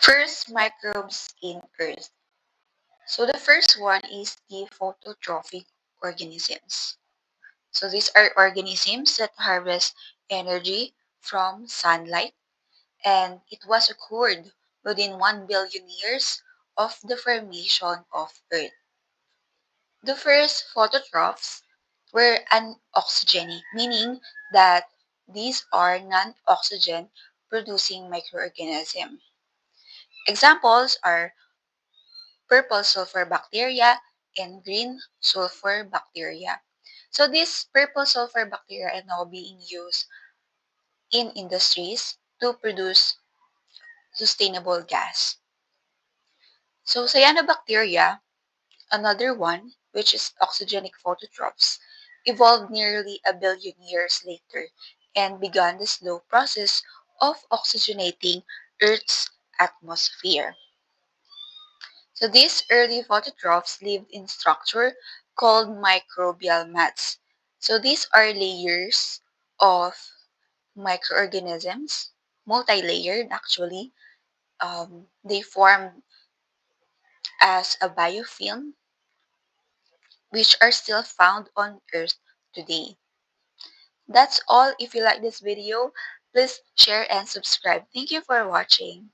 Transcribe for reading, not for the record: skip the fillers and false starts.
First, microbes in Earth. So the first one is the phototrophic organisms. So these are organisms that harvest energy from sunlight, and it was occurred within 1 billion years of the formation of Earth. The first phototrophs were anoxygenic, meaning that these are non-oxygen producing microorganisms. Examples are purple sulfur bacteria and green sulfur bacteria. So these purple sulfur bacteria are now being used in industries to produce sustainable gas. So cyanobacteria, another one, which is oxygenic phototrophs, evolved nearly a billion years later and began the slow process of oxygenating Earth's atmosphere. So these early phototrophs lived in structure called microbial mats. So these are layers of microorganisms, multi-layered actually. They form as a biofilm, which are still found on Earth today. That's all. If you like this video, please share and subscribe. Thank you for watching.